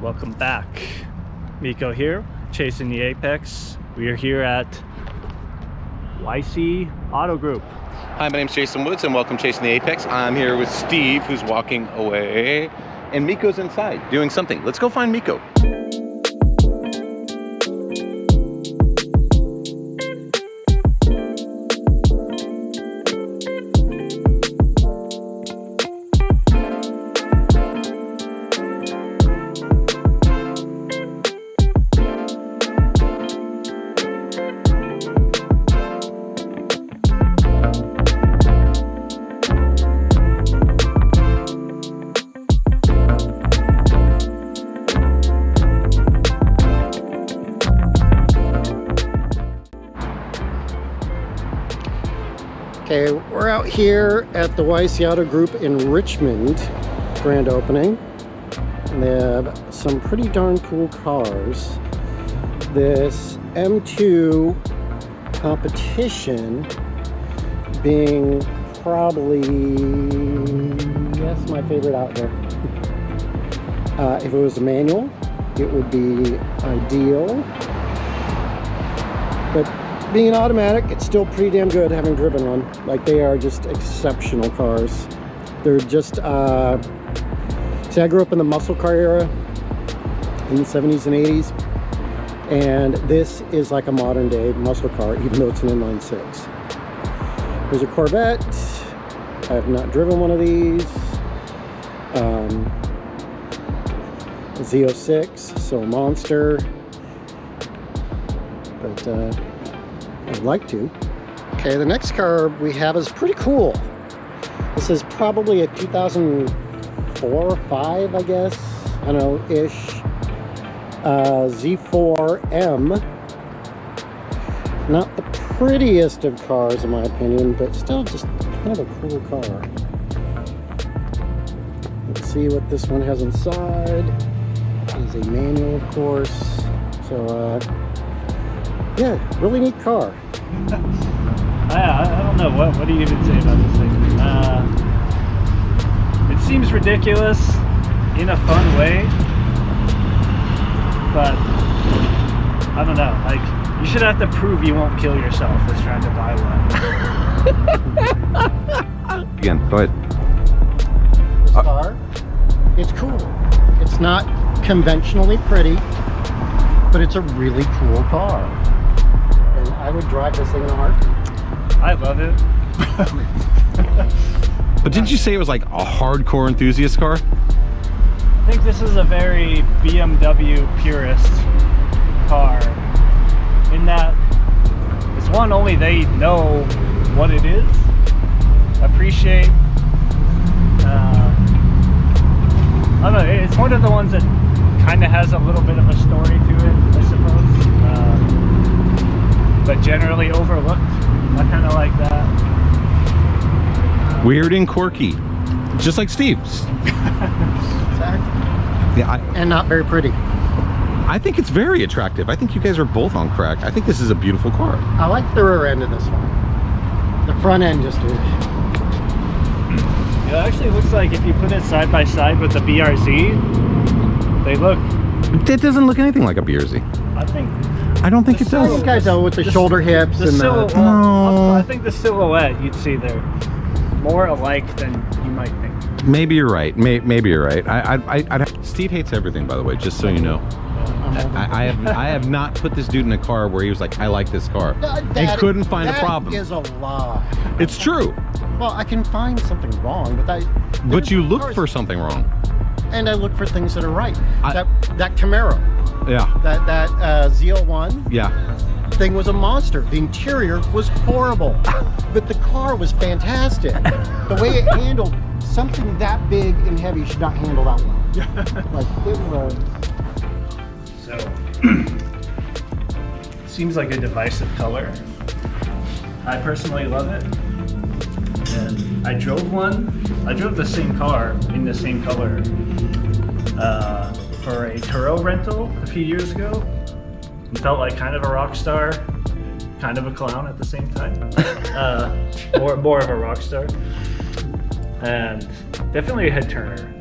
Welcome back. Miko here, chasing the apex. We are here at YC Auto Group. Hi, my name's Jason Woods and welcome Chasing the Apex. I'm here with Steve, who's walking away, and Miko's inside doing something. Let's go find Miko. Okay, we're out here at the YC Auto Group in Richmond, grand opening. And they have some pretty darn cool cars. This M2 competition being probably, yes, my favorite out there. If it was a manual, it would be ideal. But being an automatic, it's still pretty damn good having driven one. Like, they are just exceptional cars. They're just, see, I grew up in the muscle car era in the 70s and 80s. And this is like a modern day muscle car, even though it's an inline six. There's a Corvette. I have not driven one of these. Z06, so a monster. But, I'd like to. Okay, the next car we have is pretty cool. This is probably a 2004 or 5, I guess. I don't know, ish. Z4M. Not the prettiest of cars in my opinion, but still just kind of a cool car. Let's see what this one has inside. It is a manual, of course. So, yeah, really neat car. I don't know, what do you even say about this thing? It seems ridiculous in a fun way, but I don't know, like, you should have to prove you won't kill yourself as trying to buy one. Again, go ahead. This car, it's cool. It's not conventionally pretty, but it's a really cool car. And I would drive this thing in a heartbeat. I love it. But didn't you say it was like a hardcore enthusiast car? I think this is a very BMW purist car, in that it's one, only they know what it is, appreciate. I don't know, it's one of the ones that kind of has a little bit of a story to it, I suppose, but generally overlooked. I kind of like that. Weird and quirky, just like Steve's. Exactly. Yeah, And not very pretty. I think it's very attractive. I think you guys are both on crack. I think this is a beautiful car. I like the rear end of this one. The front end just is. It actually looks like if you put it side by side with the BRZ, they look... It doesn't look anything like a BRZ. I don't think it does. I think I know with the shoulder hips and the... I think the silhouette, you'd see they're more alike than you might think. Maybe you're right. Maybe you're right. Steve hates everything, by the way, just so you know. I have not put this dude in a car where he was like, I like this car. And couldn't find a problem. That is a lie. It's true. Well, I can find something wrong, but you look for something wrong. And I look for things that are right. That Camaro. Yeah. That Z01. Yeah. Thing was a monster. The interior was horrible, but the car was fantastic. The way it handled something that big and heavy should not handle that well. Like, it was. So, seems like a divisive color. I personally love it. And I drove one. I drove the same car in the same color for a Turo rental a few years ago. And felt like kind of a rock star, kind of a clown at the same time. More of a rock star. And definitely a head turner.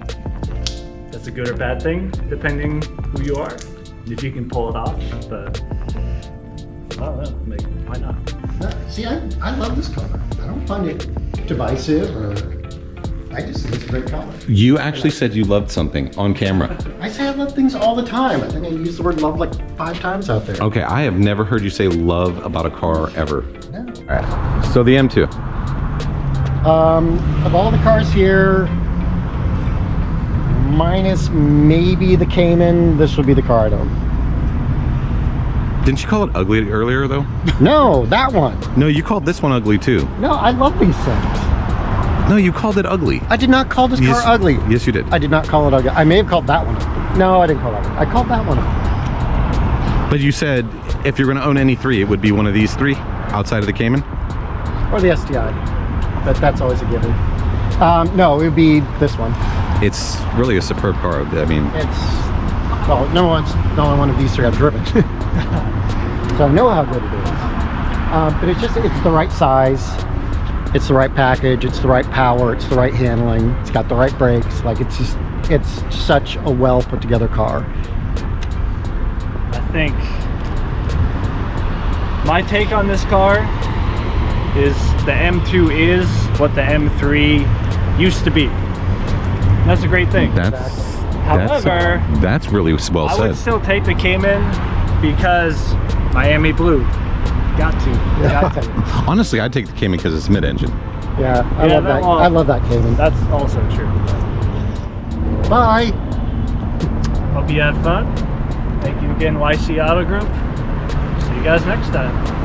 that's a good or bad thing, depending who you are, if you can pull it off. But I don't know, like, why not? See, I love this car. I don't find it divisive, or I just think it's a great car. You actually said you loved something on camera. I say I love things all the time. I think I use the word love like 5 times out there. Okay, I have never heard you say love about a car ever. No. All right. So the M2. Of all the cars here, minus maybe the Cayman, this would be the car I'd own. Didn't you call it ugly earlier though? No, that one. No, you called this one ugly too. No, I love these things. No, you called it ugly. I did not call this car ugly. Yes, you did. I did not call it ugly. I may have called that one ugly. No, I didn't call that one. I called that one ugly. But you said if you're going to own any 3, it would be one of these 3 outside of the Cayman? Or the STI. That's always a given. No, it would be this one. It's really a superb car. I mean, It's, well, no only one of these 3 I've driven. So I know how good it is. But it's the right size. It's the right package, it's the right power, it's the right handling, it's got the right brakes. Like, it's such a well put together car. I think my take on this car is the M2 is what the M3 used to be. And that's a great thing. However, that's really well said. I would still take the Cayman because Miami Blue. Got to. Honestly, I'd take the Cayman because it's mid-engine. Yeah, I love that. I love that Cayman. That's also true. Bye. Hope you had fun. Thank you again, YC Auto Group. See you guys next time.